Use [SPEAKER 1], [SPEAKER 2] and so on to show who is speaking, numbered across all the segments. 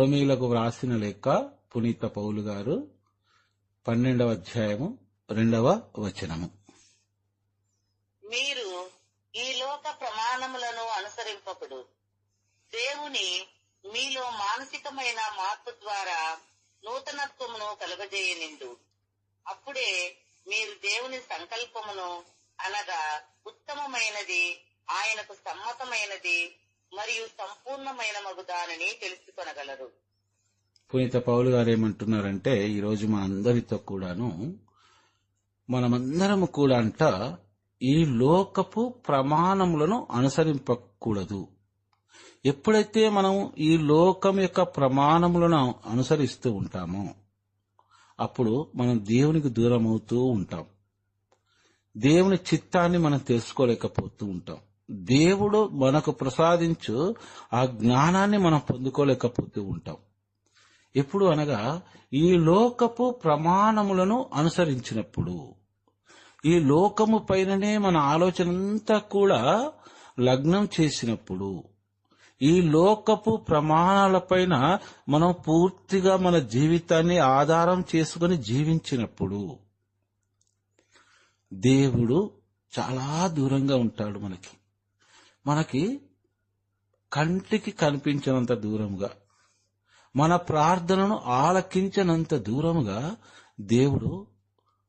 [SPEAKER 1] రోమీలకు వ్రాసిన లేఖ పునీత పౌలు గారు 12వ అధ్యాయము 2వ వచనము.
[SPEAKER 2] మీరు ఈ లోక ప్రమాణములను అనుసరింపకుడు, దేవుని మీలో మానసికమైన మార్పు ద్వారా నూతనత్వమును కలుగజేయనిండు. అప్పుడే మీరు దేవుని సంకల్పమును అనగా ఉత్తమమైనది, ఆయనకు సమ్మతమైనది మరియు సంపూర్ణమైన మగు దానిని తెలుసుకొనగలరు.
[SPEAKER 1] పునీత పౌలు గారు ఏమంటున్నారంటే, ఈరోజు మనందరితో కూడాను మనమందరము కూడా ఈ లోకపు ప్రమాణములను అనుసరింపకూడదు. ఎప్పుడైతే మనం ఈ లోకం యొక్క ప్రమాణములను అనుసరిస్తూ ఉంటామో అప్పుడు మనం దేవునికి దూరం అవుతూ ఉంటాం. దేవుని చిత్తాన్ని మనం తెలుసుకోలేకపోతూ ఉంటాం. దేవుడు మనకు ప్రసాదించు ఆ జ్ఞానాన్ని మనం పొందుకోలేకపోతూ ఉంటాం. ఎప్పుడు అనగా ఈ లోకపు ప్రమాణములను అనుసరించినప్పుడు, ఈ లోకము పైననే మన ఆలోచన అంతా కూడా లగ్నం చేసినప్పుడు, ఈ లోకపు ప్రమాణాలపైన మనం పూర్తిగా మన జీవితాన్ని ఆధారం చేసుకుని జీవించినప్పుడు దేవుడు చాలా దూరంగా ఉంటాడు. మనకి కంటికి కనిపించినంత దూరముగా, మన ప్రార్థనను ఆలకించినంత దూరముగా దేవుడు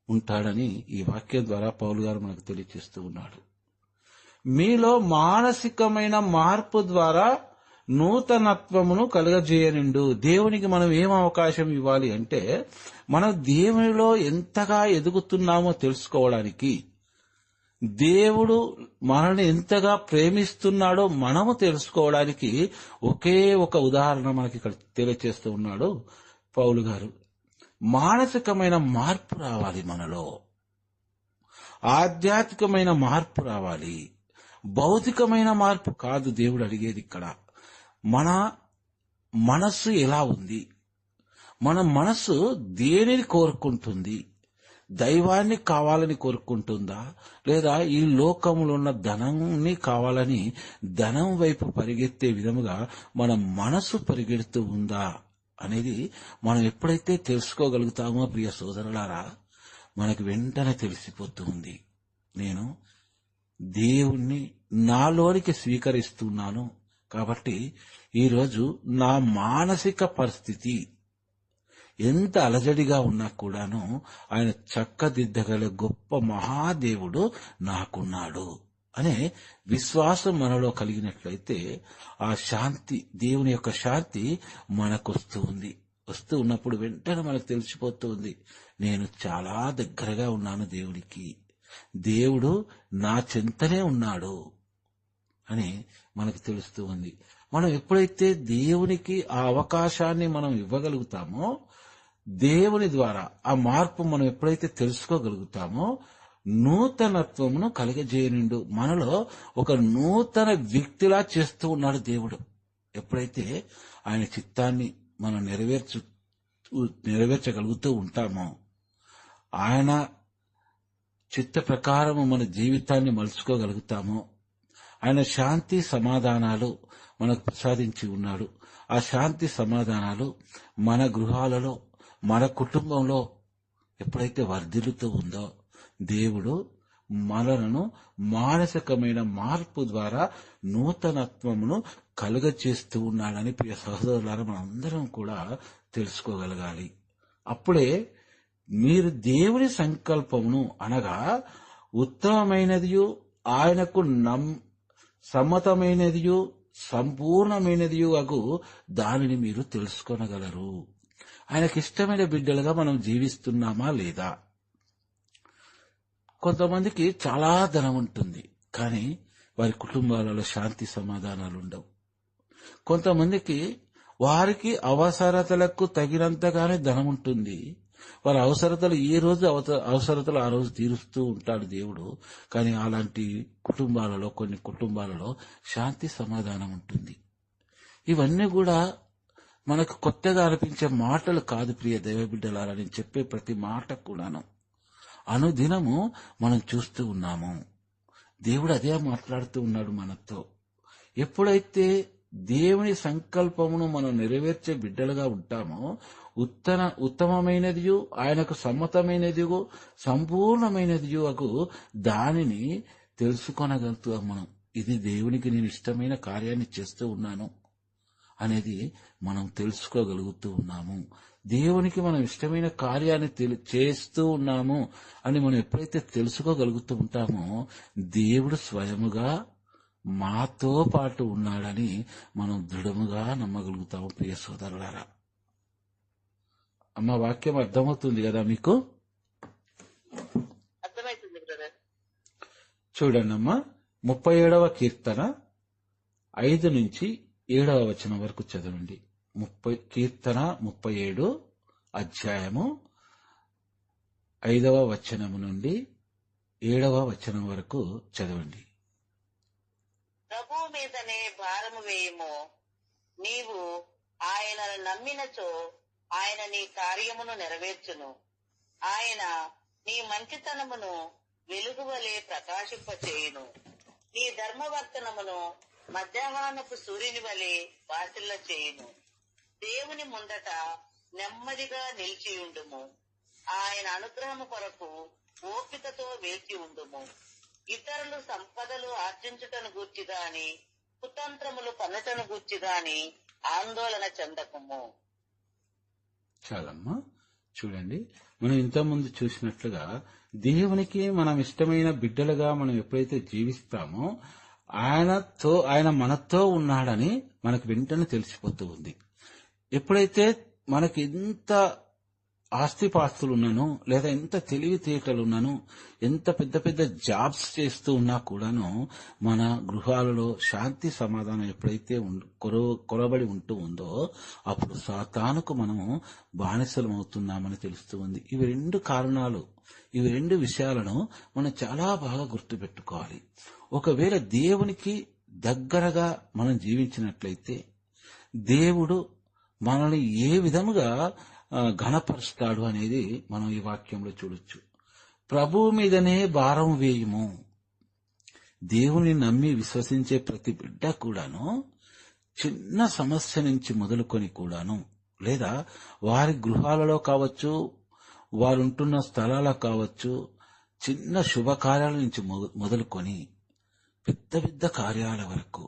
[SPEAKER 1] ఉంటాడని ఈ వాక్యం ద్వారా పౌలు గారు మనకు తెలియజేస్తూ ఉన్నాడు. మీలో మానసికమైన మార్పు ద్వారా నూతనత్వమును కలుగజేయనిండు. దేవునికి మనం ఏం అవకాశం ఇవ్వాలి అంటే, మనం దేవునిలో ఎంతగా ఎదుగుతున్నామో తెలుసుకోవడానికి, దేవుడు మనల్ని ఎంతగా ప్రేమిస్తున్నాడో మనము తెలుసుకోవడానికి ఒకే ఒక ఉదాహరణ మనకి ఇక్కడ తెలియజేస్తూ ఉన్నాడు పౌలు గారు. మానసికమైన మార్పు రావాలి, మనలో ఆధ్యాత్మికమైన మార్పు రావాలి. భౌతికమైన మార్పు కాదు దేవుడు అడిగేది ఇక్కడ. మన మనస్సు ఎలా ఉంది, మన మనస్సు దేనిని కోరుకుంటుంది? దైవాన్ని కావాలని కోరుకుంటుందా, లేదా ఈ లోకంలో ఉన్న ధనాన్ని కావాలని ధనం వైపు పరిగెత్తే విధముగా మన మనసు పరిగెడుతూ ఉందా అనేది మనం ఎప్పుడైతే తెలుసుకోగలుగుతామో ప్రియ సోదరులారా, మనకు వెంటనే తెలిసిపోతుంది. నేను దేవుణ్ణి నాలోనికి స్వీకరిస్తున్నాను కాబట్టి ఈరోజు నా మానసిక పరిస్థితి ఎంత అలజడిగా ఉన్నా కూడాను ఆయన చక్కదిద్దగల గొప్ప మహాదేవుడు నాకున్నాడు అనే విశ్వాసం మనలో కలిగినట్లయితే ఆ శాంతి, దేవుని యొక్క శాంతి మనకొస్తూ ఉంది. వస్తూ ఉన్నప్పుడు వెంటనే మనకు తెలిసిపోతుంది, నేను చాలా దగ్గరగా ఉన్నాను దేవుడికి, దేవుడు నా చెంతనే ఉన్నాడు అని మనకు తెలుస్తూ ఉంది. మనం ఎప్పుడైతే దేవునికి ఆ అవకాశాన్ని మనం ఇవ్వగలుగుతామో, దేవుని ద్వారా ఆ మార్పు మనం ఎప్పుడైతే తెలుసుకోగలుగుతామో, నూతనత్వమును కలుగజేయనిండు. మనలో ఒక నూతన వ్యక్తిలా చేస్తూ ఉన్నాడు దేవుడు. ఎప్పుడైతే ఆయన చిత్తాన్ని మనం నెరవేర్చగలుగుతూ ఉంటామో, ఆయన చిత్త ప్రకారము మన జీవితాన్ని మలుచుకోగలుగుతామో, ఆయన శాంతి సమాధానాలు మనకు ప్రసాదించి ఉన్నాడు. ఆ శాంతి సమాధానాలు మన గృహాలలో, మన కుటుంబంలో ఎప్పుడైతే వర్ధిల్లుతూ ఉందో, దేవుడు మనలను మానసికమైన మార్పు ద్వారా నూతనత్వమును కలుగచేస్తూ ఉన్నాడని ప్రియ సహోదరులారా మనందరం కూడా తెలుసుకోగలగాలి. అప్పుడే మీరు దేవుని సంకల్పమును అనగా ఉత్తమమైనదియు, ఆయనకు సమ్మతమైనదియు, సంపూర్ణమైనదియు అగు దానిని మీరు తెలుసుకొనగలరు. ఆయనకిష్టమైన బిడ్డలుగా మనం జీవిస్తున్నామా లేదా? కొంతమందికి చాలా ధనం ఉంటుంది, కానీ వారి కుటుంబాలలో శాంతి సమాధానాలు ఉండవు. కొంతమందికి వారికి అవసరతలకు తగినంతగానే ధనం ఉంటుంది, వారి అవసరతలు ఏ రోజు అవసరతలు ఆ రోజు తీరుస్తూ ఉంటాడు దేవుడు. కానీ అలాంటి కుటుంబాలలో, కొన్ని కుటుంబాలలో శాంతి సమాధానం ఉంటుంది. ఇవన్నీ కూడా మనకు కొత్తగా అనిపించే మాటలు కాదు ప్రియ దైవబిడ్డలారా. నేను చెప్పే ప్రతి మాట కూడాను అనుదినము మనం చూస్తూ ఉన్నాము. దేవుడు అదే మాట్లాడుతూ ఉన్నాడు మనతో. ఎప్పుడైతే దేవుని సంకల్పమును మనం నెరవేర్చే బిడ్డలుగా ఉంటామో ఉత్తమమైనదియు ఆయనకు సమ్మతమైనదియు సంపూర్ణమైనదియు దానిని తెలుసుకొనగలుగుతాం మనం. ఇది దేవునికి నేను ఇష్టమైన కార్యాన్ని చేస్తూ ఉన్నాను అనేది మనం తెలుసుకోగలుగుతూ ఉన్నాము. దేవునికి మనం ఇష్టమైన కార్యాన్ని చేస్తూ ఉన్నాము అని మనం ఎప్పుడైతే తెలుసుకోగలుగుతూ ఉంటామో దేవుడు స్వయముగా మాతో పాటు ఉన్నాడని మనం దృఢముగా నమ్మగలుగుతాము. ప్రియ సోదరులారా, అమ్మ వాక్యం అర్థమవుతుంది కదా మీకు?
[SPEAKER 2] అర్థమవుతుంది బ్రదర్.
[SPEAKER 1] చూడండి అమ్మా, 37వ కీర్తన 5 నుంచి 7వ వచనం వరకు చదవండి. కీర్తన 37 అధ్యాయము 5వ వచనము నుండి 7వ వచనం వరకు చదవండి.
[SPEAKER 2] ప్రభువు మీదనే భారము వేయము, నీవు ఆయనను నమ్మినచో ఆయన నీ కార్యమును నెరవేర్చును. ఆయన నీ మంచితనమును వెలుగువలే ప్రకాశింపచేయును. నీ ధర్మవర్తనమును మధ్యాహ్నపు సూర్యుని వలె వాసిల్ల చేయును. దేవుని ముందట నెమ్మదిగా నిలిచియుండుము. ఆయన అనుగ్రహము కొరకు ఓపికతో వేచి ఉండుము. ఇతరులు సంపదలు ఆర్జించుటను గూర్చి గాని కుతంత్రములు పన్నుటను గూర్చి గాని ఆందోళన చెందకము.
[SPEAKER 1] చాలమ్మా, చూడండి, మనం ఇంతకుముందు చూసినట్లుగా దేవునికి మనం ఇష్టమైన బిడ్డలుగా మనం ఎప్పుడైతే జీవిస్తామో ఆయన మనతో ఉన్నాడని మనకు వెంటనే తెలిసిపోతూ ఉంది. ఎప్పుడైతే మనకి ఎంత ఆస్తిపాస్తులున్నాను, లేదా ఎంత తెలివితేటలున్నాను, ఎంత పెద్ద పెద్ద జాబ్స్ చేస్తూ ఉన్నా కూడాను మన గృహాలలో శాంతి సమాధానం ఎప్పుడైతే కొరబడి ఉంటూ ఉందో అప్పుడు సాతానుకు మనము బానిసలం అవుతున్నామని తెలుస్తూ ఉంది. ఇవి 2 కారణాలు, ఇవి 2 విషయాలను మనం చాలా బాగా గుర్తుపెట్టుకోవాలి. ఒకవేళ దేవునికి దగ్గరగా మనం జీవించినట్లయితే దేవుడు మనల్ని ఏ విధముగా ఘనపరుస్తాడు అనేది మనం ఈ వాక్యంలో చూడొచ్చు. ప్రభువు మీదనే భారం వేయుము. దేవుని నమ్మి విశ్వసించే ప్రతి బిడ్డ కూడాను చిన్న సమస్య నుంచి మొదలుకొని కూడాను, లేదా వారి గృహాలలో కావచ్చు, వారుంటున్న స్థలాలకు కావచ్చు, చిన్న శుభకార్యాల నుంచి మొదలుకొని పెద్ద పెద్ద కార్యాల వరకు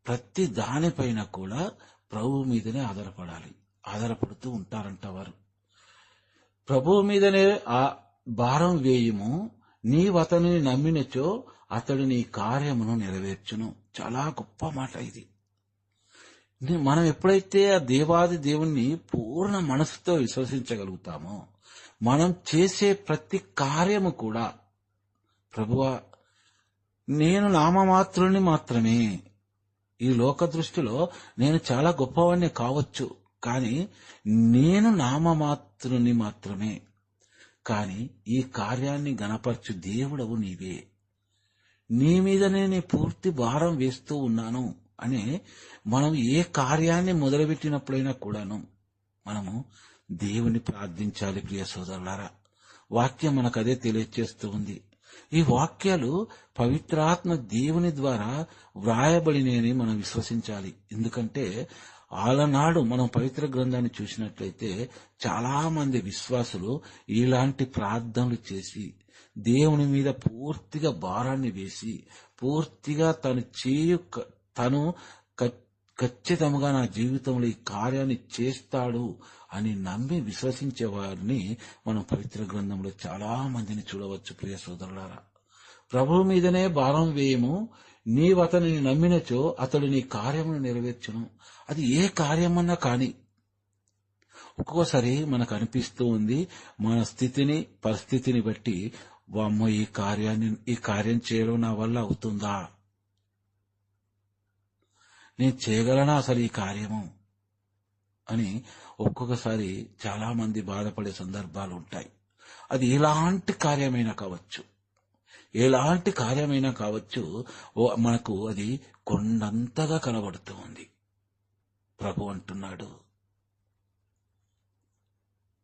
[SPEAKER 1] ప్రతి దానిపైన కూడా ప్రభువు మీదనే ఆధారపడుతూ ఉంటారంట వారు. ప్రభువు మీదనే ఆ భారం వేయుము, నీవతనిని నమ్మినచో అతడు నీ కార్యమును నెరవేర్చును. చాలా గొప్ప మాట ఇది. మనం ఎప్పుడైతే ఆ దేవాది దేవుణ్ణి పూర్ణ మనసుతో విశ్వసించగలుగుతామో మనం చేసే ప్రతి కార్యము కూడా, ప్రభువా నేను నామమాత్రుని మాత్రమే, ఈ లోక దృష్టిలో నేను చాలా గొప్పవాణ్ణి కావచ్చు, కానీ నేను నామమాత్రుని మాత్రమే, కానీ ఈ కార్యాన్ని గణపరచు దేవుడవు నీవే, నీ మీదనే నీ పూర్తి భారం వేస్తూ ఉన్నాను అని మనం ఏ కార్యాన్ని మొదలుపెట్టినప్పుడైనా కూడాను మనము దేవుని ప్రార్థించాలి. ప్రియ సోదరులారా, వాక్యం మనకు అదే తెలియజేస్తూ ఉంది. ఈ వాక్యాలు పవిత్రాత్మ దేవుని ద్వారా వ్రాయబడినని మనం విశ్వసించాలి. ఎందుకంటే ఆలనాడు మనం పవిత్ర గ్రంథాన్ని చూసినట్లయితే చాలా మంది విశ్వాసులు ఇలాంటి ప్రార్థనలు చేసి దేవుని మీద పూర్తిగా భారాన్ని వేసి పూర్తిగా తను ఖచ్చితంగా నా జీవితంలో ఈ కార్యాన్ని చేస్తాడు అని నమ్మి విశ్వసించే వారిని మనం పవిత్ర గ్రంథంలో చాలా మందిని చూడవచ్చు. ప్రియ సోదరులారా, ప్రభువు మీదనే భారం వేయము, నీవతనిని నమ్మినచో అతడు నీ కార్యమును నెరవేర్చును. అది ఏ కార్యమన్నా కానీ ఒక్కొక్కసారి మనకు అనిపిస్తూ ఉంది, మన పరిస్థితిని బట్టి, వామ్మో ఈ కార్యం చేయడం నా వల్ల అవుతుందా, నేను చేయగలనా అసలు ఈ కార్యము అని ఒక్కొక్కసారి చాలా మంది బాధపడే సందర్భాలు ఉంటాయి. అది ఎలాంటి కార్యమైనా కావచ్చు, మనకు అది కొండంతగా కనబడుతూ ఉంది. ప్రభు అంటున్నాడు,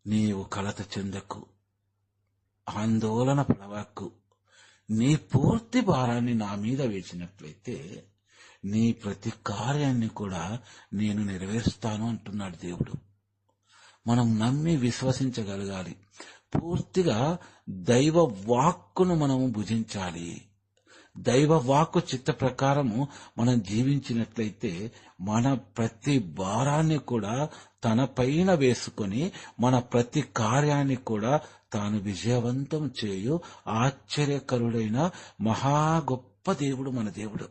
[SPEAKER 1] నీవు కలత చెందకు, ఆందోళన పడవకు, నీ పూర్తి భారాన్ని నా మీద వేసినట్లయితే నీ ప్రతి కార్యాన్ని కూడా నేను నెరవేరుస్తాను అంటున్నాడు దేవుడు. మనం నమ్మి విశ్వసించగలగాలి. పూర్తిగా దైవ వాక్కును మనము భుజించాలి. దైవ వాక్కు చిత్త ప్రకారము మనం జీవించినట్లయితే మన ప్రతి భారాన్ని కూడా తన పైన వేసుకొని మన ప్రతి కార్యాన్ని కూడా తాను విజయవంతం చేయు ఆశ్చర్యకరుడైన మహా గొప్ప దేవుడు మన దేవుడు.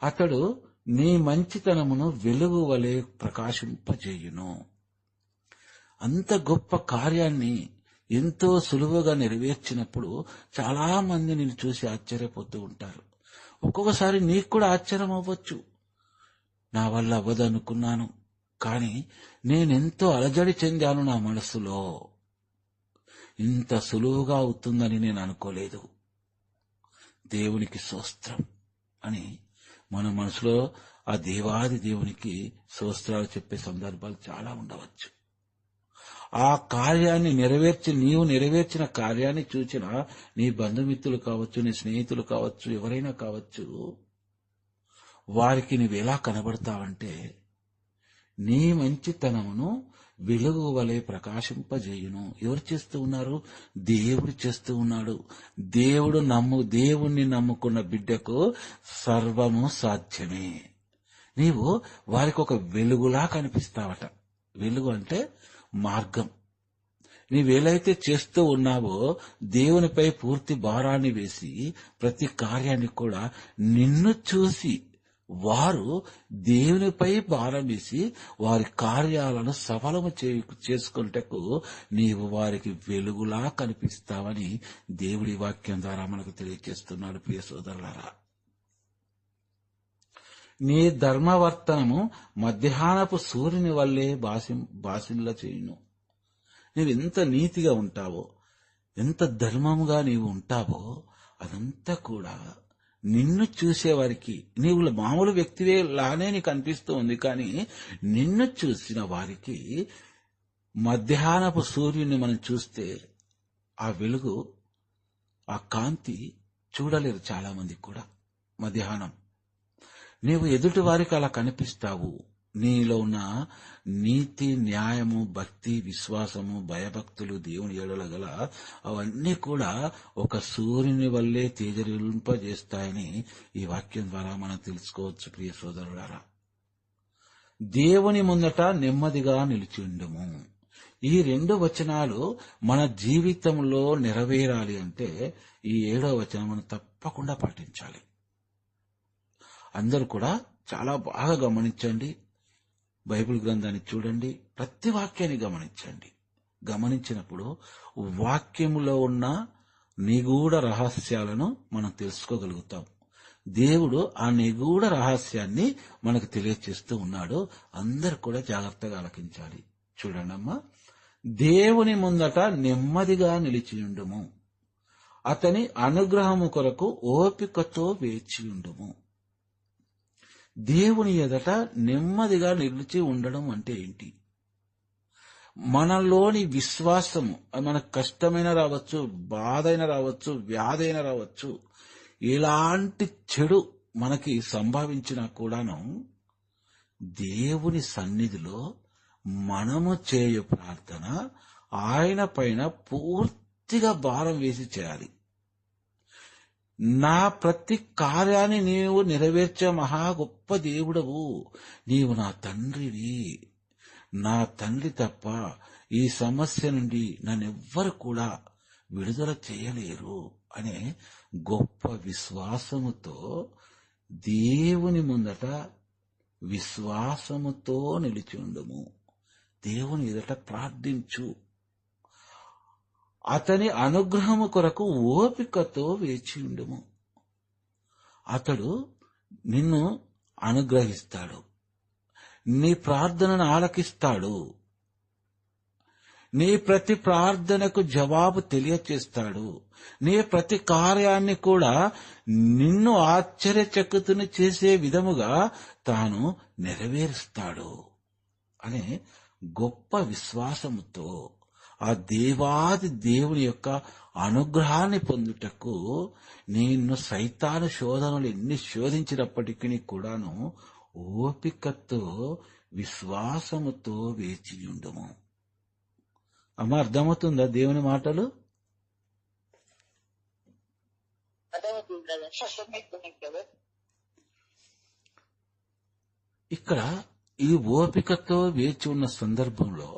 [SPEAKER 1] అతడు నీ మంచితనమును వెలుగు వలె ప్రకాశింపజేయును. అంత గొప్ప కార్యాన్ని ఎంతో సులువుగా నెరవేర్చినప్పుడు చాలా మంది నిన్ను చూసి ఆశ్చర్యపోతూ ఉంటారు. ఒక్కొక్కసారి నీకు కూడా ఆశ్చర్యం అవ్వచ్చు. నా వల్ల అవ్వదనుకున్నాను, కానీ నేనెంతో అలజడి చెందాను నా మనసులో. ఇంత సులువుగా అవుతుందని నేను అనుకోలేదు. దేవునికి స్తోత్రం అని మన మనసులో ఆ దేవాది దేవునికి స్తోత్రాలు చెప్పే సందర్భాలు చాలా ఉండవచ్చు. ఆ కార్యాన్ని నీవు నెరవేర్చిన కార్యాన్ని చూచిన నీ బంధుమిత్రులు కావచ్చు, నీ స్నేహితులు కావచ్చు, ఎవరైనా కావచ్చు, వారికి నువ్వెలా కనబడతావంటే నీ మంచితనమును వెలుగు వలె ప్రకాశింపజేయును. ఎవరు చేస్తూ ఉన్నారు? దేవుడు చేస్తూ ఉన్నాడు. దేవుణ్ణి నమ్ముకున్న బిడ్డకు సర్వము సాధ్యమే. నీవు వారికి ఒక వెలుగులా కనిపిస్తావట. వెలుగు అంటే మార్గం. నీవేలైతే చేస్తూ ఉన్నావో దేవునిపై పూర్తి భారాన్ని వేసి ప్రతి కార్యాన్ని కూడా నిన్ను చూసి వారు దేవునిపై భారం వేసి వారి కార్యాలను సఫలము చేసుకుంటకు నీవు వారికి వెలుగులా కనిపిస్తావని దేవుడి వాక్యం ద్వారా మనకు తెలియజేస్తున్నాడు. ప్రియ సోదరులారా, నీ ధర్మవర్తనము మధ్యాహ్నపు సూర్యుని వల్లే బాసిల్ల చేయును. నీవు ఎంత నీతిగా ఉంటావో, ఎంత ధర్మముగా నీవు ఉంటావో అదంతా కూడా నిన్ను చూసేవారికి, నీవు మామూలు వ్యక్తివే లానే నీకు అనిపిస్తూ ఉంది, కానీ నిన్ను చూసిన వారికి మధ్యాహ్నపు సూర్యుని మనం చూస్తే ఆ వెలుగు, ఆ కాంతి చూడలేరు చాలా మంది కూడా. మధ్యాహ్నం నీవు ఎదుటి వారికి అలా కనిపిస్తావు. నీలో ఉన్న నీతి, న్యాయము, భక్తి, విశ్వాసము, భయభక్తులు, దేవుని ఎడల గల అవన్నీ కూడా ఒక సూర్యుని వల్లే తేజరింపజేస్తాయని ఈ వాక్యం ద్వారా మనం తెలుసుకోవచ్చు. ప్రియ సోదరులారా, దేవుని ముందట నెమ్మదిగా నిలిచి ఉండుము. ఈ 2 వచనాలు మన జీవితంలో నెరవేరాలి అంటే ఈ 7వ వచనం మనం తప్పకుండా పాటించాలి. అందరూ కూడా చాలా బాగా గమనించండి. బైబిల్ గ్రంథాన్ని చూడండి, ప్రతి వాక్యాన్ని గమనించండి. గమనించినప్పుడు వాక్యములో ఉన్న నిగూఢ రహస్యాలను మనం తెలుసుకోగలుగుతాం. దేవుడు ఆ నిగూఢ రహస్యాన్ని మనకు తెలియచేస్తూ ఉన్నాడు. అందరు కూడా జాగ్రత్తగా ఆలకించాలి. చూడండమ్మా, దేవుని ముందట నెమ్మదిగా నిలిచియుండుము, అతని అనుగ్రహము కొరకు ఓపికతో వేచియుండుము. దేవుని ఎదుట నెమ్మదిగా నిలిచి ఉండడం అంటే ఏంటి? మనలోని విశ్వాసము, మనకు కష్టమైన రావచ్చు, బాధైన రావచ్చు, వ్యాధైన రావచ్చు, ఎలాంటి చెడు మనకి సంభవించినా కూడాను దేవుని సన్నిధిలో మనము చేయు ప్రార్థన ఆయన పైన పూర్తిగా భారం వేసి చేయాలి. నా ప్రతి కార్యాన్ని నీవు నెరవేర్చే మహా గొప్ప దేవుడవు, నీవు నా తండ్రివి, నా తండ్రి తప్ప ఈ సమస్య నుండి నన్నెవ్వరు కూడా విడుదల చేయలేరు అనే గొప్ప విశ్వాసముతో దేవుని ముందట విశ్వాసముతో నిలిచి ఉండుము. దేవుని ఎదుట ప్రార్థించు. అతని అనుగ్రహము కొరకు ఓపికతో వేచి ఉండుము. అతడు నిన్ను అనుగ్రహిస్తాడు, నీ ప్రార్థనను ఆలకిస్తాడు, నీ ప్రతి ప్రార్థనకు జవాబు తెలియచేస్తాడు, నీ ప్రతి కార్యాన్ని కూడా నిన్ను ఆశ్చర్యచకితుని చేసే విధముగా తాను నెరవేరుస్తాడు అనే గొప్ప విశ్వాసముతో ఆ దేవాది దేవుని యొక్క అనుగ్రహాన్ని పొందుటకు నిన్ను సైతాను శోధనలు ఎన్ని శోధించినప్పటికీ కూడాను ఓపికతో విశ్వాసముతో వేచియుండుము. అమ్మ, అర్థమవుతుందా దేవుని మాటలు? ఇక్కడ ఈ ఓపికతో వేచి ఉన్న సందర్భంలో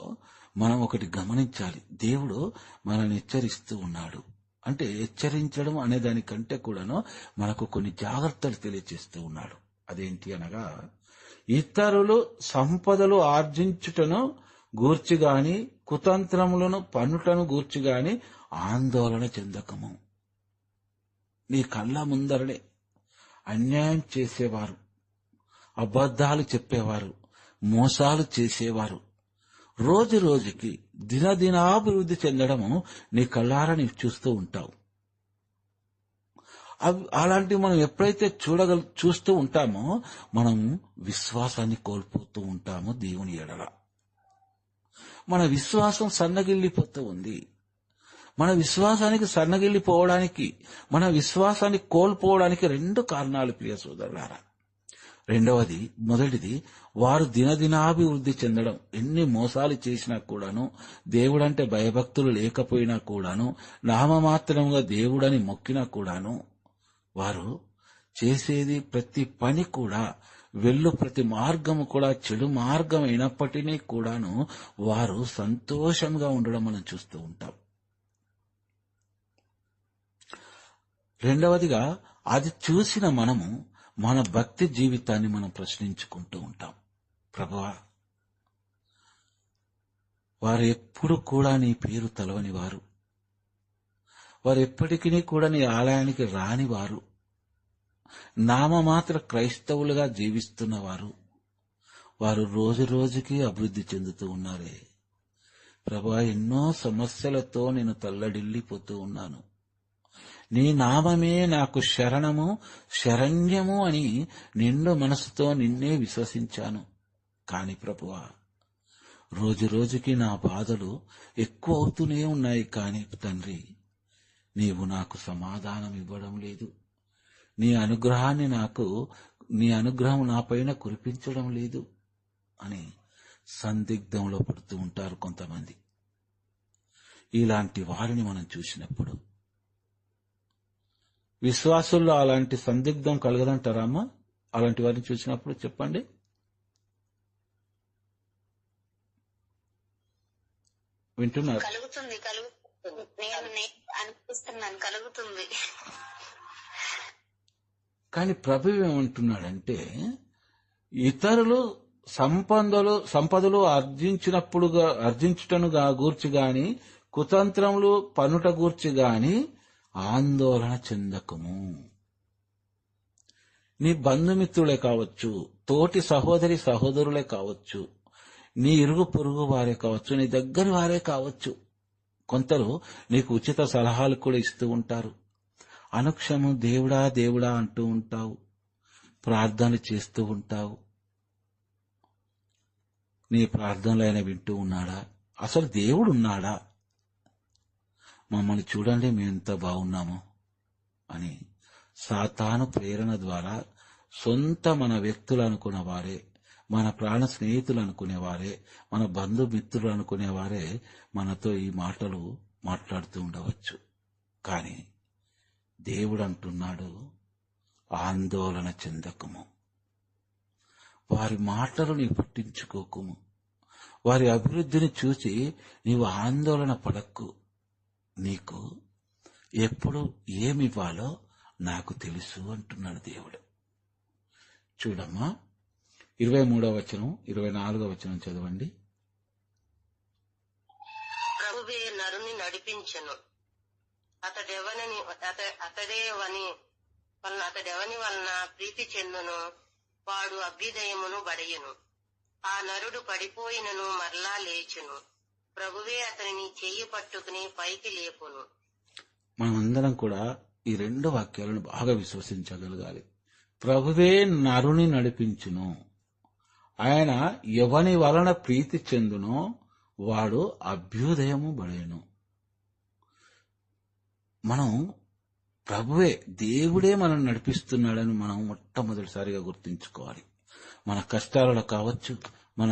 [SPEAKER 1] మనం ఒకటి గమనించాలి. దేవుడు మనల్ని హెచ్చరిస్తూ ఉన్నాడు. అంటే హెచ్చరించడం అనే దానికంటే కూడాను మనకు కొన్ని జాగ్రత్తలు తెలియచేస్తూ ఉన్నాడు. అదేంటి అనగా, ఇతరులు సంపదలు ఆర్జించుటను గూర్చి గాని కుతంత్రములను పన్నుటను గూర్చి గాని ఆందోళన చెందకము. నీ కళ్ళ ముందరనే అన్యాయం చేసేవారు, అబద్ధాలు చెప్పేవారు, మోసాలు చేసేవారు రోజు రోజుకి దినదినాభివృద్ధి చెందడము నీ కళ్ళారా నీవు చూస్తూ ఉంటావు. అలాంటివి మనం ఎప్పుడైతే చూస్తూ ఉంటామో మనం విశ్వాసాన్ని కోల్పోతూ ఉంటాము. దేవుని ఎడల మన విశ్వాసం సన్నగిల్లిపోతూ ఉంది. మన విశ్వాసానికి సన్నగిల్లిపోవడానికి, మన విశ్వాసాన్ని కోల్పోవడానికి 2 కారణాలు ప్రియ సోదరులారా. మొదటిది వారు దినదినాభివృద్ధి చెందడం. ఎన్ని మోసాలు చేసినా కూడాను, దేవుడంటే భయభక్తులు లేకపోయినా కూడాను, నామమాత్రంగా దేవుడని మొక్కినా కూడాను, వారు చేసేది ప్రతి పని కూడా, వెళ్ళు ప్రతి మార్గము కూడా చెడు మార్గం అయినప్పటికీ కూడాను వారు సంతోషంగా ఉండడం మనం చూస్తూ ఉంటాం. రెండవదిగా, అది చూసిన మనము మన భక్తి జీవితాన్ని మనం ప్రశ్నించుకుంటూ ఉంటాం. ప్రభువా, వారు ఎప్పుడు కూడా నీ పేరు తలవని వారు, వారు ఎప్పటికీ కూడా నీ ఆలయానికి రాని వారు, నామమాత్ర క్రైస్తవులుగా జీవిస్తున్నవారు, వారు రోజు రోజుకి అభివృద్ధి చెందుతూ ఉన్నారే. ప్రభువా, ఎన్నో సమస్యలతో నేను తల్లడిల్లిపోతూ ఉన్నాను. నీ నామమే నాకు శరణము శరణ్యము అని నిండు మనసుతో నిన్నే విశ్వసించాను. కాని ప్రభువా, రోజు రోజుకి నా బాధలు ఎక్కువ అవుతూనే ఉన్నాయి. కాని తండ్రి, నీవు నాకు సమాధానం ఇవ్వడం లేదు. నీ అనుగ్రహం నాపైన కురిపించడం లేదు అని సందిగ్ధంలో పడుతూ ఉంటారు కొంతమంది. ఇలాంటి వారిని మనం చూసినప్పుడు విశ్వాసుల్లో అలాంటి సందిగ్ధం కలగదంటారామా? అలాంటి వారిని చూసినప్పుడు చెప్పండి. వింటున్నారు?
[SPEAKER 2] కలుగుతుంది. అనిపిస్తున్నాను, కలుగుతుంది.
[SPEAKER 1] కానీ ప్రభు ఏమంటున్నాడంటే, ఇతరులు సంపదలు అర్జించుటను గూర్చి గాని కుతంత్రములు పనుట గూర్చి గాని ఆందోళన చెందకము. నీ బంధుమిత్రులే కావచ్చు, తోటి సహోదరులే కావచ్చు, నీ ఇరుగు పొరుగు వారే కావచ్చు, నీ దగ్గర వారే కావచ్చు, కొందరు నీకు ఉచిత సలహాలు కూడా ఇస్తూ ఉంటారు. అనుక్షము దేవుడా దేవుడా అంటూ ఉంటావు, ప్రార్థనలు చేస్తూ ఉంటావు. నీ ప్రార్థనలు ఆయన వింటూ ఉన్నాడా? అసలు దేవుడు ఉన్నాడా? మమ్మల్ని చూడండి, మేమెంత బాగున్నాము అని సాతాను ప్రేరణ ద్వారా మన వ్యక్తులు అనుకున్న వారే, మన ప్రాణ స్నేహితులు అనుకునేవారే, మన బంధుమిత్రులు అనుకునేవారే మనతో ఈ మాటలు మాట్లాడుతూ ఉండవచ్చు. కానీ దేవుడు అంటున్నాడు, ఆందోళన చెందకము, వారి మాటలు నీవు పట్టించుకోకుము, వారి అభివృద్ధిని చూసి నీవు ఆందోళన పడక్కు. నీకు ఎప్పుడు ఏమివ్వాలో నాకు తెలుసు అంటున్నాడు దేవుడు. చూడమ్మా, 23వ వచనం 24వ వచనం చదవండి.
[SPEAKER 2] ప్రభువే నరుని నడిపించెను, అతడెవని వలన ప్రీతి చెందును, వాడు అభ్యుదయమును బడయును. ఆ నరుడు పడిపోయినను మరలా లేచును, ప్రభువే అతనిని చెయ్యి పట్టుకుని పైకి లేపును.
[SPEAKER 1] మనమందరం కూడా ఈ 2 వాక్యాలను బాగా విశ్వసించగలగాలి. ప్రభువే నరుని నడిపించును, ఆయన ఎవని వలన ప్రీతి చెందునో వాడు అభ్యుదయము బడేను. మనం ప్రభువే, దేవుడే మనం నడిపిస్తున్నాడని మనం మొట్టమొదటిసారిగా గుర్తుంచుకోవాలి. మన కష్టాలలో కావచ్చు, మన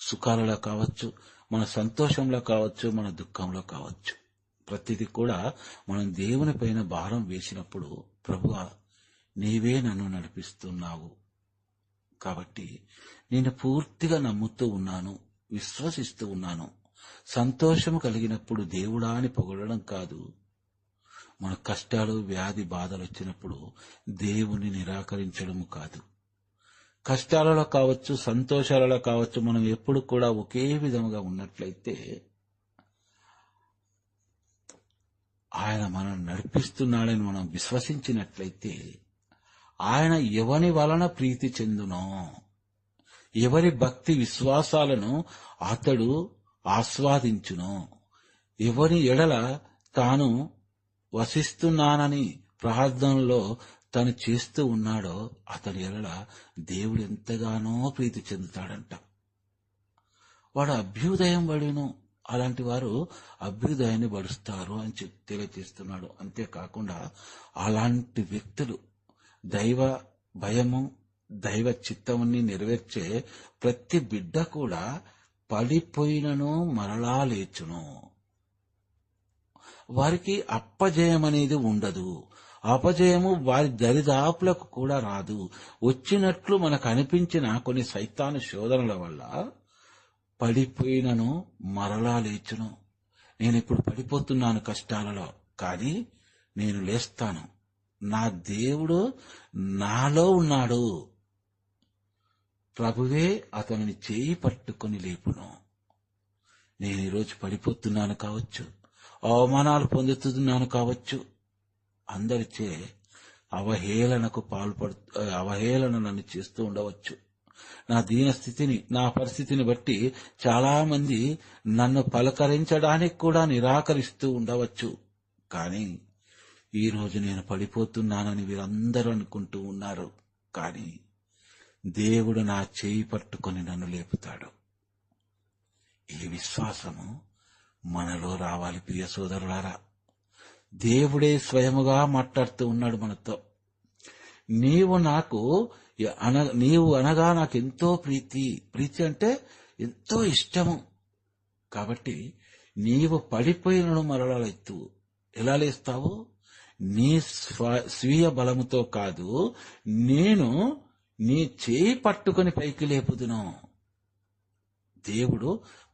[SPEAKER 1] సుఖాలలో కావచ్చు, మన సంతోషంలో కావచ్చు, మన దుఃఖంలో కావచ్చు, ప్రతిదీ కూడా మనం దేవుని పైన భారం వేసినప్పుడు, ప్రభువా నీవే నన్ను నడిపిస్తున్నావు కాబట్టి నేను పూర్తిగా నమ్ముతూ ఉన్నాను, విశ్వసిస్తూ ఉన్నాను. సంతోషం కలిగినప్పుడు దేవుడా అని పొగడడం కాదు, మన కష్టాలు వ్యాధి బాధలు వచ్చినప్పుడు దేవుని నిరాకరించడము కాదు. కష్టాలలో కావచ్చు, సంతోషాలలో కావచ్చు, మనం ఎప్పుడు కూడా ఒకే విధముగా ఉన్నట్లయితే ఆయన మనం నడిపిస్తున్నాడని మనం విశ్వసించినట్లయితే ఆయన ఎవని వలన ప్రీతి చెందునో, ఎవరి భక్తి విశ్వాసాలను అతడు ఆస్వాదించునో, ఎవరి ఎడల తాను వసిస్తున్నానని ప్రార్థనలో తను చేస్తూ ఉన్నాడో అతని ఎడల దేవుడు ఎంతగానో ప్రీతి చెందుతాడంట. వాడు అభ్యుదయం పడిను, అలాంటి వారు అభ్యుదయాన్ని పడుస్తారు అని తెలియజేస్తున్నాడు. అంతేకాకుండా అలాంటి వ్యక్తులు దైవ భయము, దైవ చిత్తముని నెరవేర్చే ప్రతి బిడ్డ కూడా పడిపోయినను మరలా లేచును. వారికి అపజయం అనేది ఉండదు. అపజయము వారి దరిదాపులకు కూడా రాదు. వచ్చినట్లు మనకు అనిపించిన కొన్ని సైతాను శోధనల వల్ల పడిపోయినను మరలా లేచును. నేను ఇప్పుడు పడిపోతున్నాను కష్టాలలో, కానీ నేను లేస్తాను. నా దేవుడు నాలో ఉన్నాడు. ప్రభువే అతనిని చేయి పట్టుకొని లేపును. నేను ఈరోజు పడిపోతున్నాను కావచ్చు, అవమానాలు పొందుతున్నాను కావచ్చు, అందరిచే అవహేళన నన్ను చేస్తూ ఉండవచ్చు. నా దీన స్థితిని, నా పరిస్థితిని బట్టి చాలా మంది నన్ను పలకరించడానికి కూడా నిరాకరిస్తూ ఉండవచ్చు. కానీ ఈరోజు నేను పడిపోతున్నానని వీరందరూ అనుకుంటూ ఉన్నారు, కానీ దేవుడు నా చేయి పట్టుకొని నన్ను లేపుతాడు. ఈ విశ్వాసము మనలో రావాలి ప్రియ సోదరులారా. దేవుడే స్వయముగా మాట్లాడుతూ ఉన్నాడు మనతో. నీవు అనగా నాకు ఎంతో ప్రీతి అంటే ఎంతో ఇష్టము. కాబట్టి నీవు పడిపోయినను మరలా లేస్తావు. ఎలా లేస్తావు? నీ స్వీయ బలముతో కాదు, నేను నీ చేయి పట్టుకొని పైకి లేపుదును. దేవుడు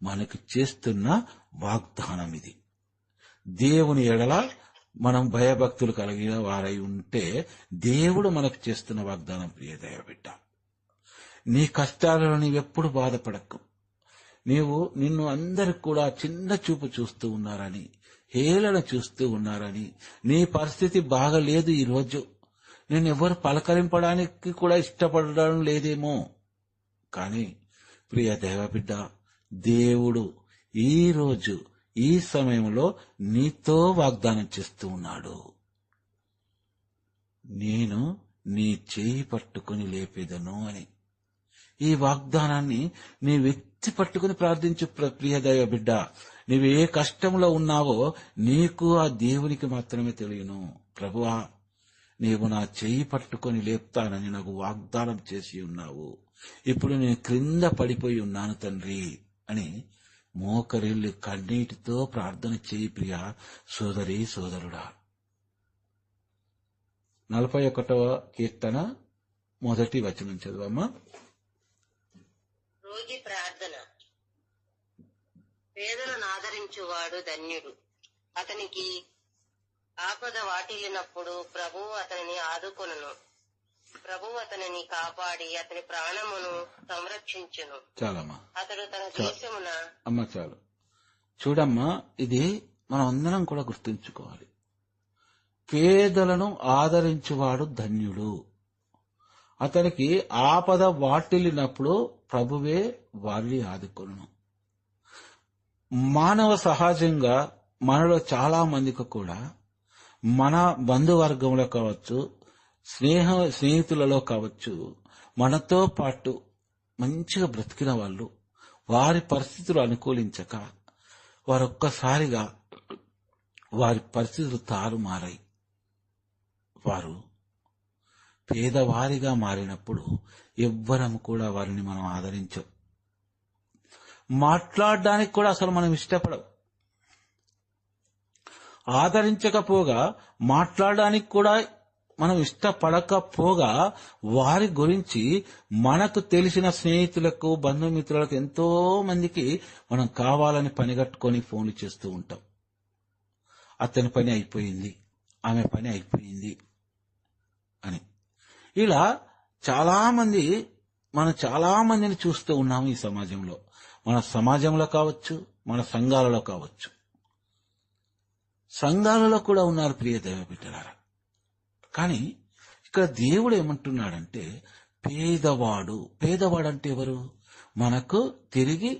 [SPEAKER 1] మనకు చేస్తున్న వాగ్దానం ఇది. దేవుని ఎడల మనం భయభక్తులు కలిగిన వారై ఉంటే దేవుడు మనకు చేస్తున్న వాగ్దానం. ప్రియ దైవ బిడ్డ, నీ కష్టాలలో నీవెప్పుడు బాధపడకు. నిన్ను అందరు కూడా చిన్న చూపు చూస్తూ ఉన్నారని, హేళన చూస్తూ ఉన్నారని, నీ పరిస్థితి బాగలేదు, ఈరోజు నేనెవరు పలకరింపడానికి కూడా ఇష్టపడడం లేదేమో, కానీ ప్రియ దైవ బిడ్డ, దేవుడు ఈరోజు ఈ సమయంలో నీతో వాగ్దానం చేస్తూ ఉన్నాడు. నేను నీ చేయి పట్టుకుని లేపేదను అని. ఈ వాగ్దానాన్ని నీ వ్యక్తి పట్టుకుని ప్రార్థించు ప్రియ దైవ బిడ్డ. నీవే కష్టంలో ఉన్నావో నీకు ఆ దేవునికి మాత్రమే తెలియను. ప్రభువా, నీవు నా చేయి పట్టుకొని లేపుతానని నాకు వాగ్దానం చేసి ఉన్నావు. ఇప్పుడు నేను క్రింద పడిపోయి ఉన్నాను తండ్రి అని మోకరిల్లి కన్నీటితో ప్రార్థన చేయి ప్రియ సోదరి సోదరుడా. 41వ కీర్తన 1వ వచనం చదువమ్మా.
[SPEAKER 2] రోగి ప్రార్థన. పేదలను ఆదరించువాడు ధన్యుడు. అతనికి ఆపద వాటిల్లినప్పుడు ప్రభువు అతనిని ఆదుకొనును. ప్రభువు అతనిని కాపాడి అతని ప్రాణమును సంరక్షించును.
[SPEAKER 1] చాలమ్మా,
[SPEAKER 2] అతడు తన దేశమున.
[SPEAKER 1] అమ్మా చాలు. చూడమ్మా, ఇది మనం అందరం కూడా గుర్తుంచుకోవాలి. పేదలను ఆదరించువాడు ధన్యుడు. అతనికి ఆపద వాటిల్లినప్పుడు ప్రభువే వారిని ఆదుకొనును. మానవ సహజంగా మనలో చాలా మందికి కూడా మన బంధువర్గంలో కావచ్చు, స్నేహితులలో కావచ్చు, మనతో పాటు మంచిగా బ్రతికిన వాళ్ళు, వారి పరిస్థితులు అనుకూలించక వారొక్కసారిగా వారి పరిస్థితులు తారుమారాయి. వారు పేదవారిగా మారినప్పుడు ఎవ్వరము కూడా వారిని మనం ఆదరించం. మాట్లాడడానికి కూడా అసలు మనం ఇష్టపడం. ఆదరించకపోగా మాట్లాడడానికి కూడా మనం ఇష్టపడకపోగా వారి గురించి మనకు తెలిసిన స్నేహితులకు, బంధుమిత్రులకు ఎంతో మందికి మనం కావాలని పనిగట్టుకొని ఫోన్లు చేస్తూ ఉంటాం. అతని పని అయిపోయింది, ఆమె పని అయిపోయింది అని. ఇలా మనం చాలా మందిని చూస్తూ ఉన్నాము ఈ సమాజంలో. మన సమాజంలో కావచ్చు, మన సంఘాలలో కావచ్చు. సంఘాలలో కూడా ఉన్నారు ప్రియ దైవ బిడ్డలారా. కానీ ఇక్కడ దేవుడు ఏమంటున్నాడంటే పేదవాడు అంటే ఎవరు? మనకు తిరిగి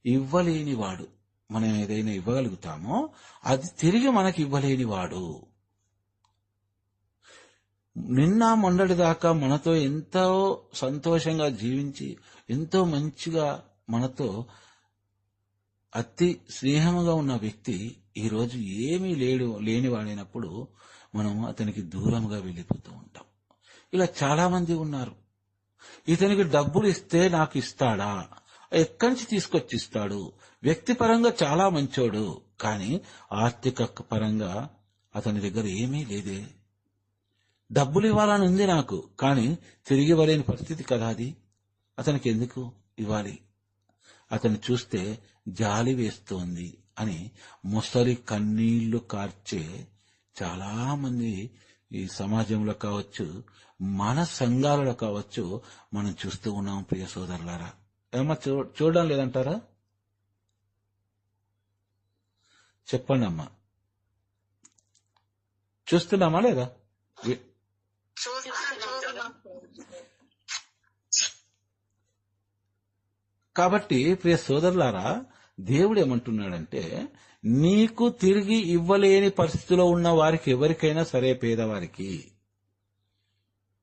[SPEAKER 1] ఇవ్వలేనివాడు. మనం ఏదైనా ఇవ్వగలుగుతామో అది తిరిగి మనకి ఇవ్వలేనివాడు. నిన్న మొన్నటి దాకా మనతో ఎంతో సంతోషంగా జీవించి ఎంతో మంచిగా మనతో అతి స్నేహముగా ఉన్న వ్యక్తి ఈరోజు ఏమీ లేనివాడైనప్పుడు మనం అతనికి దూరంగా వెళ్ళిపోతూ ఉంటాం. ఇలా చాలా మంది ఉన్నారు. ఇతనికి డబ్బులు ఇస్తే నాకు ఇస్తాడా? ఎక్కడి నుంచి తీసుకొచ్చి ఇస్తాడు? వ్యక్తిపరంగా చాలా మంచోడు, కానీ ఆర్థిక పరంగా అతని దగ్గర ఏమీ లేదే. డబ్బులు ఇవ్వాలని ఉంది నాకు, కానీ తిరిగి ఇవ్వలేని పరిస్థితి కదా అది. అతనికి ఎందుకు ఇవ్వాలి? అతన్ని చూస్తే జాలి వేస్తోంది అని ముసలి కన్నీళ్లు కార్చే చాలా మంది ఈ సమాజంలో కావచ్చు, మన సంఘాలలో కావచ్చు మనం చూస్తూ ఉన్నాం ప్రియ సోదరులారా. ఏమన్నా చూడడం లేదంటారా? చెప్పండి అమ్మా, చూస్తున్నామా లేదా? కాబట్టి ప్రియ సోదరులారా, దేవుడు ఏమంటున్నాడంటే నీకు తిరిగి ఇవ్వలేని పరిస్థితిలో ఉన్న వారికి, ఎవరికైనా సరే పేదవారికి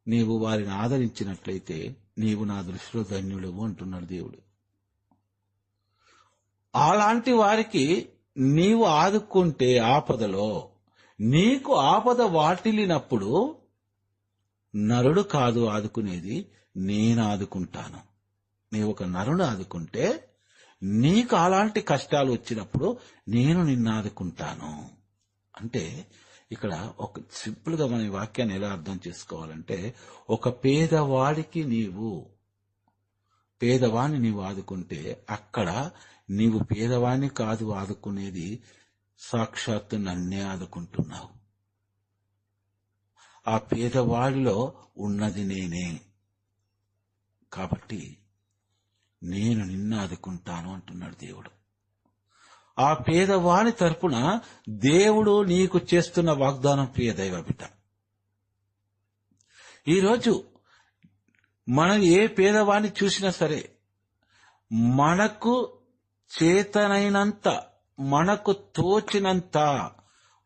[SPEAKER 1] నీవు వారిని ఆదరించినట్లయితే నీవు నా దృష్టిలో ధన్యుడవు అంటున్నాడు దేవుడు. అలాంటి వారికి నీవు ఆదుకుంటే ఆపదలో, నీకు ఆపద వాటిల్లినప్పుడు నరుడు కాదు ఆదుకునేది, నేను ఆదుకుంటాను. నీవు ఒక నరుడు ఆదుకుంటే నీకు అలాంటి కష్టాలు వచ్చినప్పుడు నేను నిన్ను ఆదుకుంటాను అంటే, ఇక్కడ ఒక సింపుల్ గా మన ఈ వాక్యాన్ని ఎలా అర్థం చేసుకోవాలంటే, ఒక పేదవాణ్ణి నీవు ఆదుకుంటే అక్కడ నీవు పేదవాణ్ణి కాదు ఆదుకునేది, సాక్షాత్తు నన్నే ఆదుకుంటున్నావు. ఆ పేదవాడిలో ఉన్నది నేనే, కాబట్టి నేను నిన్ను ఆదుకుంటాను అంటున్నాడు దేవుడు. ఆ పేదవాని తరపున దేవుడు నీకు చేస్తున్న వాగ్దానం ప్రియ దైవ బిడ్డ. ఈరోజు మనం ఏ పేదవాణ్ణి చూసినా సరే మనకు చేతనైనంత, మనకు తోచినంత,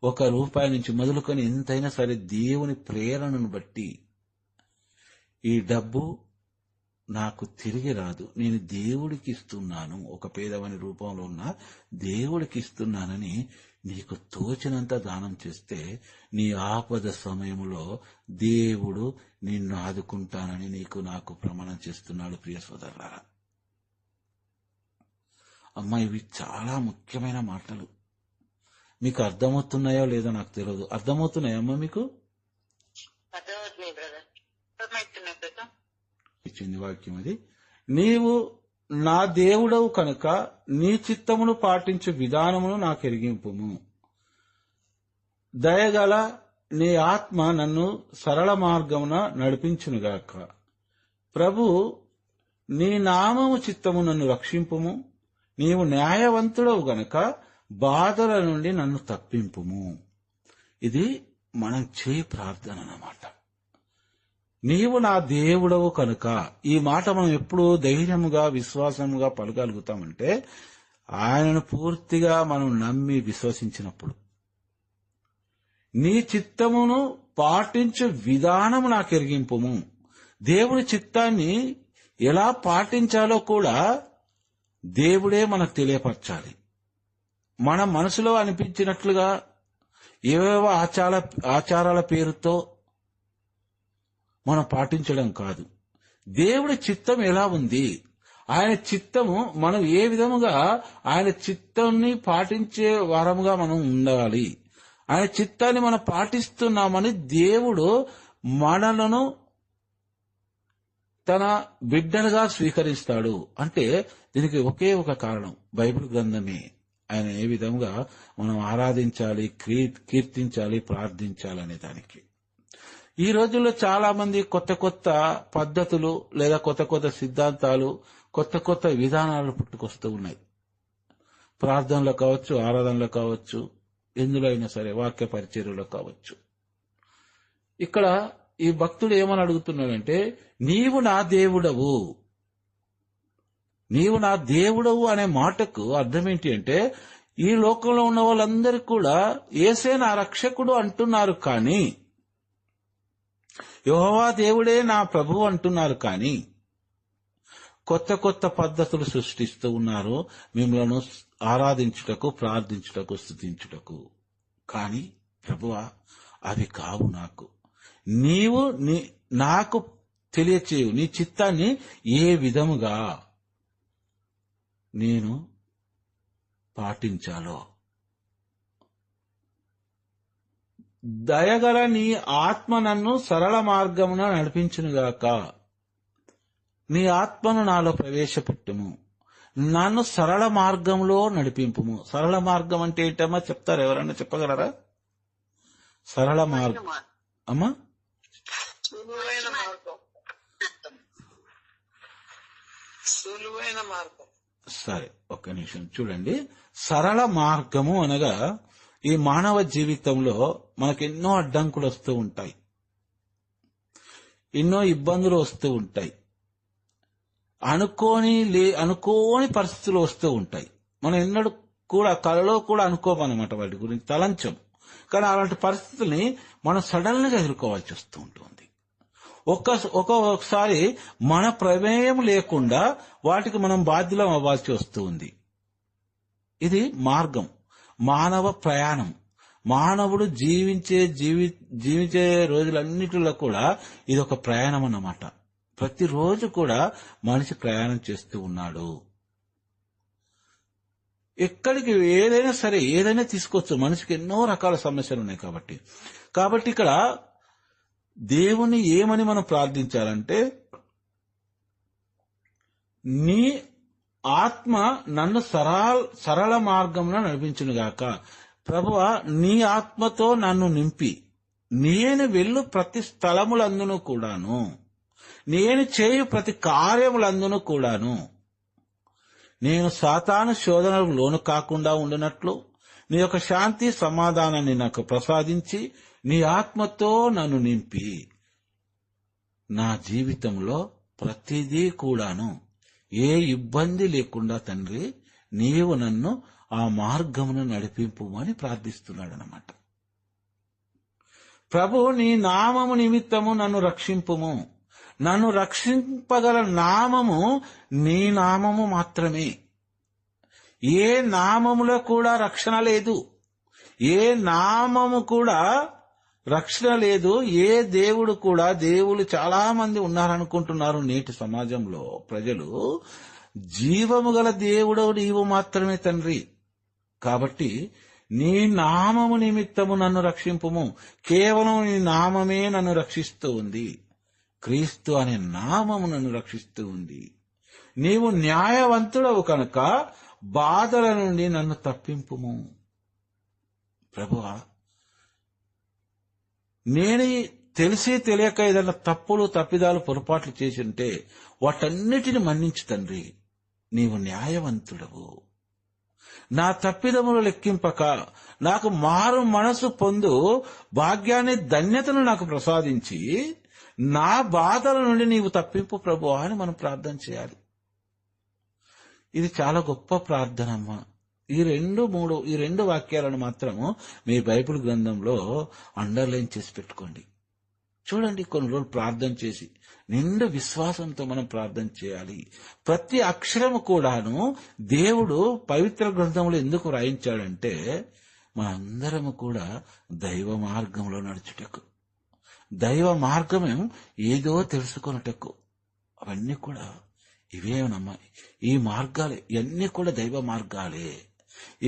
[SPEAKER 1] ₹1 నుంచి మొదలుకొని ఎంతైనా సరే దేవుని ప్రేరణను బట్టి, ఈ డబ్బు నాకు తిరిగి రాదు, నేను దేవుడికి ఇస్తున్నాను, ఒక పేదవాని రూపంలో ఉన్న దేవుడికి ఇస్తున్నానని నీకు తోచినంత దానం చేస్తే నీ ఆపద సమయంలో దేవుడు నిన్ను ఆదుకుంటానని నాకు ప్రమాణం చేస్తున్నాడు ప్రియ సోదరులారా. అమ్మా, ఇవి చాలా ముఖ్యమైన మాటలు. మీకు అర్థమవుతున్నాయో లేదో నాకు తెలియదు. అర్థమవుతున్నాయమ్మా మీకు? ఇచ్చింది వాక్యం అది. నీవు నా దేవుడవు కనుక నీ చిత్తమును పాటించు విధానమును నాకు ఎరిగింపుము. దయగల నీ ఆత్మ నన్ను సరళ మార్గమున నడిపించునుగాక. ప్రభు, నీ నామము చిత్తము నన్ను రక్షింపుము. నీవు న్యాయవంతుడవు గనక బాధల నుండి నన్ను తప్పింపుము. ఇది మనం చేయి ప్రార్థన అన్నమాట. నీవు నా దేవుడవు కనుక. ఈ మాట మనం ఎప్పుడు ధైర్యముగా, విశ్వాసముగా పలకగలుగుతామంటే ఆయనను పూర్తిగా మనం నమ్మి విశ్వసించినప్పుడు. నీ చిత్తమును పాటించు విధానము నాకు ఎరిగింపుము. దేవుని చిత్తాన్ని ఎలా పాటించాలో కూడా దేవుడే మనకు తెలియపరచాలి. మన మనసులో అనిపించినట్లుగా ఏవేవో ఆచారాల పేరుతో మనం పాటించడం కాదు. దేవుడి చిత్తం ఎలా ఉంది, ఆయన చిత్తము మనం ఏ విధముగా ఆయన చిత్తాన్ని పాటించే వారముగా మనం ఉండాలి, ఆయన చిత్తాన్ని మనం పాటిస్తున్నామని దేవుడు మనలను తన బిడ్డలుగా స్వీకరిస్తాడు. అంటే దీనికి ఒకే ఒక కారణం, బైబిల్ గ్రంథమే. ఆయన ఏ విధంగా మనం ఆరాధించాలి, కీర్తించాలి, ప్రార్థించాలనే దానికి. ఈ రోజుల్లో చాలా మంది కొత్త కొత్త పద్ధతులు లేదా కొత్త కొత్త సిద్ధాంతాలు, కొత్త కొత్త విధానాలు పుట్టుకొస్తూ ఉన్నాయి. ప్రార్థనలో కావచ్చు, ఆరాధనలో కావచ్చు, ఎందులో అయినా సరే, వాక్య పరిచర్యలో కావచ్చు. ఇక్కడ ఈ భక్తుడు ఏమని అడుగుతున్నాడంటే, నీవు నా దేవుడవు. నీవు నా దేవుడవు అనే మాటకు అర్థం ఏంటి అంటే, ఈ లోకంలో ఉన్న వాళ్ళందరూ కూడా యేసే నా రక్షకుడు అంటున్నారు, కానీ యెహోవా దేవుడే నా ప్రభువు అంటున్నారు. కానీ కొత్త కొత్త పద్ధతులు సృష్టిస్తూ ఉన్నారు మిమ్మల్ని ఆరాధించుటకు, ప్రార్థించుటకు, స్తుతించుటకు. కానీ ప్రభువా, అవి కావు. నీవు నాకు తెలియచేయు నీ చిత్తాన్ని ఏ విధముగా నేను పాటించాలో. దయగల నీ ఆత్మ నన్ను సరళ మార్గమున నడిపించునుగాక. నీ ఆత్మను నాలో ప్రవేశపెట్టుము, నన్ను సరళ మార్గంలో నడిపింపుము. సరళ మార్గం అంటే ఏంటమ్మా చెప్తారు? ఎవరన్నా చెప్పగలరా? సరళ మార్గం అమ్మా,
[SPEAKER 3] సులువైన మార్గం.
[SPEAKER 1] సరే, ఒక్క నిమిషం చూడండి. సరళ మార్గము అనగా ఈ మానవ జీవితంలో మనకెన్నో అడ్డంకులు వస్తూ ఉంటాయి, ఎన్నో ఇబ్బందులు వస్తూ ఉంటాయి, అనుకోని పరిస్థితులు వస్తూ ఉంటాయి. మనం ఎన్నడూ కూడా కలలో కూడా అనుకోమన్నమాట, వాటి గురించి తలంచం. కానీ అలాంటి పరిస్థితుల్ని మనం సడన్ గా ఎదుర్కోవాల్సి వస్తూ ఉంటుంది. ఒక్కొక్కసారి మన ప్రమేయం లేకుండా వాటికి మనం బాధ్యులం అవ్వాల్సి వస్తూ ఉంది. ఇది మార్గం, మానవ ప్రయాణం. మానవుడు జీవించే రోజులన్నిటిలో కూడా ఇది ఒక ప్రయాణం అన్నమాట. ప్రతిరోజు కూడా మనిషి ప్రయాణం చేస్తూ ఉన్నాడు. ఎక్కడికి ఏదైనా సరే, ఏదైనా తీసుకోవచ్చు. మనిషికి ఎన్నో రకాల సమస్యలు ఉన్నాయి. కాబట్టి ఇక్కడ దేవుని ఏమని మనం ప్రార్థించాలంటే, నీ ఆత్మ నన్ను సరళ మార్గంలో నడిపించునుగాక. ప్రభువా, నీ ఆత్మతో నన్ను నింపి, నేను వెళ్ళు ప్రతి స్థలములందును కూడాను, నేను చేయు ప్రతి కార్యములందును కూడాను నేను సాతాను శోధనకు లోను కాకుండా ఉండినట్లు నీ యొక్క శాంతి సమాధానాన్ని నాకు ప్రసాదించి నీ ఆత్మతో నన్ను నింపి, నా జీవితంలో ప్రతిదీ కూడాను ఏ ఇబ్బంది లేకుండా తండ్రి నీవు నన్ను ఆ మార్గమును నడిపింపు అని ప్రార్థిస్తున్నాడనమాట. ప్రభు, నీ నామము నిమిత్తము నన్ను రక్షింపుము. నన్ను రక్షింపగల నామము నీ నామము మాత్రమే. ఏ నామములో కూడా రక్షణ లేదు, ఏ నామము కూడా రక్షణ లేదు. ఏ దేవుడు కూడా, దేవుళ్ళు చాలా మంది ఉన్నారనుకుంటున్నారు నేటి సమాజంలో ప్రజలు. జీవము గల దేవుడు నీవు మాత్రమే తండ్రి. కాబట్టి నీ నామము నిమిత్తము నన్ను రక్షింపుము. కేవలం నీ నామమే నన్ను రక్షిస్తూ ఉంది. క్రీస్తు అనే నామము నన్ను రక్షిస్తూ ఉంది. నీవు న్యాయవంతుడవు కనుక బాధల నుండి నన్ను తప్పింపుము. ప్రభువా, నేను తెలిసి తెలియక ఏదైనా తప్పిదాలు పొరపాట్లు చేసి ఉంటే వాటన్నిటిని మన్నించు తండ్రి. నీవు న్యాయవంతుడవు. నా తప్పిదములు లెక్కింపక నాకు మారు మనసు పొందు భాగ్యాన్ని, ధన్యతను నాకు ప్రసాదించి నా బాధల నుండి నీవు తప్పింపు ప్రభువా అని మనం ప్రార్థన చేయాలి. ఇది చాలా గొప్ప ప్రార్థన అమ్మా. ఈ రెండు వాక్యాలను మాత్రము మీ బైబిల్ గ్రంథంలో అండర్లైన్ చేసి పెట్టుకోండి. చూడండి, కొన్ని రోజులు ప్రార్థన చేసి నిండు విశ్వాసంతో మనం ప్రార్థన చేయాలి. ప్రతి అక్షరము కూడాను దేవుడు పవిత్ర గ్రంథంలో ఎందుకు రాయించాడంటే మనందరము కూడా దైవ మార్గంలో నడుచుటకు, దైవ మార్గం ఏదో తెలుసుకొనుటకు. అవన్నీ కూడా ఇవేనమ్మా, ఈ మార్గాలే, ఇవన్నీ కూడా దైవ మార్గాలే.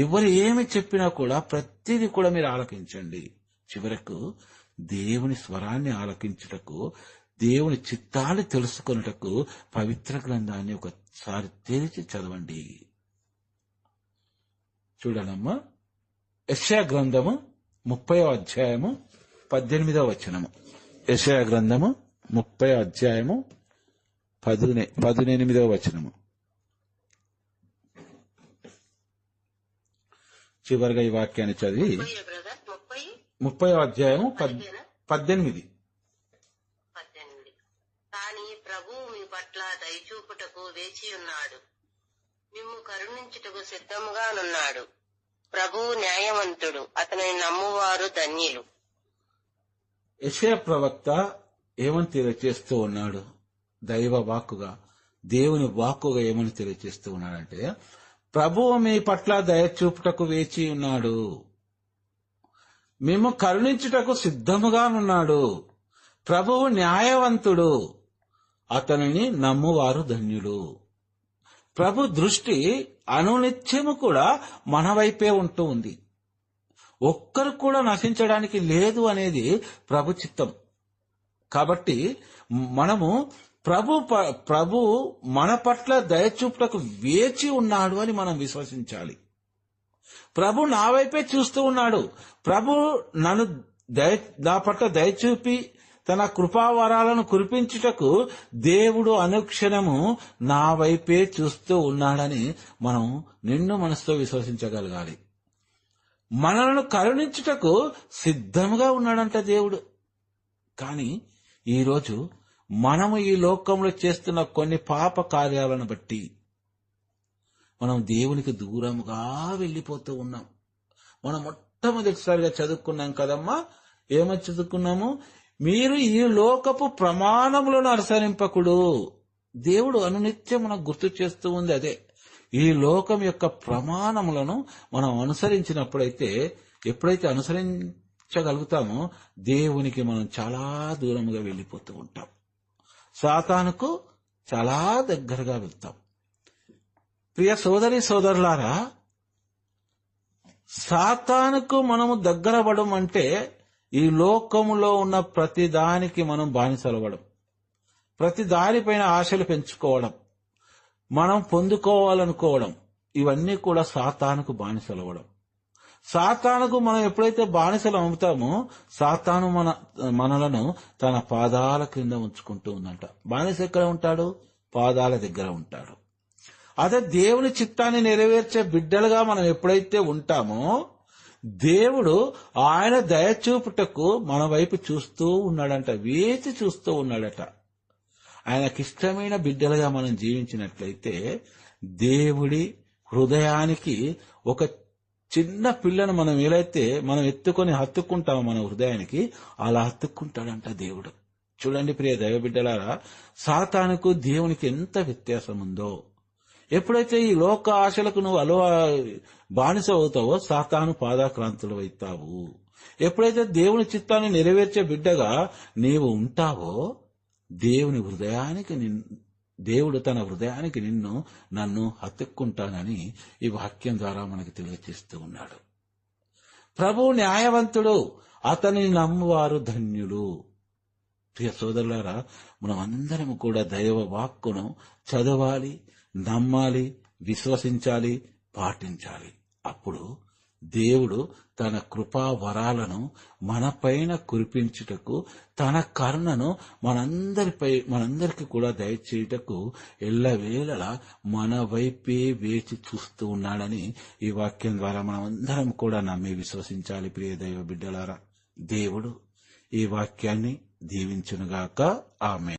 [SPEAKER 1] ఎవరు ఏమి చెప్పినా కూడా ప్రతిదీ కూడా మీరు ఆలకించండి. చివరకు దేవుని స్వరాన్ని ఆలకించుటకు, దేవుని చిత్తాన్ని తెలుసుకొనుటకు పవిత్ర గ్రంథాన్ని ఒకసారి తెరిచి చదవండి. చూడాలమ్మా, యెషయా గ్రంథము 30వ అధ్యాయము 18వ వచనము. యెషయా గ్రంథము 30వ అధ్యాయము 18వ వచనము. చివరిగా ఈ వాక్యాన్ని చదివి 30వ అధ్యాయము 18.
[SPEAKER 2] కాని ప్రభువు మీ పట్ల దయచూపుటకు వేచి ఉన్నాడు, మిమ్ము కరుణించుటకు సిద్ధముగానున్నాడు. ప్రభువు న్యాయవంతుడు, అతనిని నమ్మువారు ధన్యులు.
[SPEAKER 1] యెషయా ప్రవక్త ఏమని తెలియచేస్తూ ఉన్నాడు? దైవ వాక్కుగా, దేవుని వాక్కుగా ఏమని తెలియచేస్తూ ఉన్నాడంటే, ప్రభువు మీ పట్ల దయచూపుటకు వేచి ఉన్నాడు, మేము కరుణించుటకు సిద్ధముగానున్నాడు. ప్రభువు న్యాయవంతుడు, అతనిని నమ్మువారు ధన్యులు. ప్రభు దృష్టి అనునిత్యము కూడా మన వైపే ఉంటూ ఉంది. ఒక్కరు కూడా నశించడానికి లేదు అనేది ప్రభు చిత్తం. కాబట్టి మనము ప్రభు మన పట్ల దయచూపుటకు వేచి ఉన్నాడు అని మనం విశ్వసించాలి. ప్రభు నా వైపే చూస్తూ ఉన్నాడు. ప్రభు నా పట్ల దయచూపి తన కృపావరాలను కురిపించుటకు దేవుడు అనుక్షణము నా వైపే చూస్తూ ఉన్నాడని మనం నిండు మనసుతో విశ్వసించగలగాలి. మనలను కరుణించుటకు సిద్ధంగా ఉన్నాడంట దేవుడు. కానీ ఈరోజు మనము ఈ లోకంలో చేస్తున్న కొన్ని పాప కార్యాలను బట్టి మనం దేవునికి దూరంగా వెళ్ళిపోతూ ఉన్నాం. మనం మొట్టమొదటిసారిగా చదువుకున్నాం కదమ్మా, ఏమని చదువుకున్నాము? మీరు ఈ లోకపు ప్రమాణములను అనుసరింపకుడు. దేవుడు అనునిత్యం మనకు గుర్తు చేస్తూ ఉంది అదే. ఈ లోకం యొక్క ప్రమాణములను మనం అనుసరించినప్పుడైతే, ఎప్పుడైతే అనుసరించగలుగుతామో దేవునికి మనం చాలా దూరంగా వెళ్ళిపోతూ ఉంటాం. సాతానుకు చాలా దగ్గరగా వెళ్తాం. ప్రియ సోదరి సోదరులారా, సాతానుకు మనము దగ్గర పడడం అంటే ఈ లోకములో ఉన్న ప్రతి దానికి మనం బానిసలవ్వడం, ప్రతి దానిపైన ఆశలు పెంచుకోవడం, మనం పొందుకోవాలనుకోవడం, ఇవన్నీ కూడా సాతానుకు బానిసలవ్వడం. సాతానుకు మనం ఎప్పుడైతే బానిసలు అమ్ముతామో సాతాను మనలను తన పాదాల క్రింద ఉంచుకుంటూ ఉందంట. బానిస ఎక్కడ ఉంటాడు? పాదాల దగ్గర ఉంటాడు. అదే దేవుని చిత్తాన్ని నెరవేర్చే బిడ్డలుగా మనం ఎప్పుడైతే ఉంటామో దేవుడు ఆయన దయచూపుటకు మన వైపు చూస్తూ ఉన్నాడంట, వేచి చూస్తూ ఉన్నాడట. ఆయనకిష్టమైన బిడ్డలుగా మనం జీవించినట్లయితే దేవుడి హృదయానికి, ఒక చిన్న పిల్లను మనం ఏలైతే మనం ఎత్తుకొని హత్తుకుంటామో మన హృదయానికి, అలా హత్తుకుంటాడంట దేవుడు. చూడండి ప్రియ దైవ బిడ్డలారా, సాతానుకు దేవునికి ఎంత వ్యత్యాసం ఉందో. ఎప్పుడైతే ఈ లోక ఆశలకు నువ్వు బానిస అవుతావో సాతాను పాదాక్రాంతులు అవుతావు. ఎప్పుడైతే దేవుని చిత్తాన్ని నెరవేర్చే బిడ్డగా నీవు ఉంటావో దేవుడు తన హృదయానికి నన్ను హత్తుక్కుంటానని ఈ వాక్యం ద్వారా మనకు తెలియజేస్తూ ఉన్నాడు. ప్రభువు న్యాయవంతుడు, అతనిని నమ్మువారు ధన్యులు. ప్రియ సోదరులారా, మనం అందరం కూడా దైవ వాక్కును చదవాలి, నమ్మాలి, విశ్వసించాలి, పాటించాలి. అప్పుడు దేవుడు తన కృపా వరాలను మనపైన కురిపించుటకు, తన కరుణను మనందరికి కూడా దయచేయుటకు ఎల్లవేళలా మన వైపే వేచి చూస్తూ ఉన్నాడని ఈ వాక్యం ద్వారా మనం అందరం కూడా నమ్మి విశ్వసించాలి. ప్రియ దైవ బిడ్డలారా, దేవుడు ఈ వాక్యాన్ని దీవించునుగాక. ఆమేన్.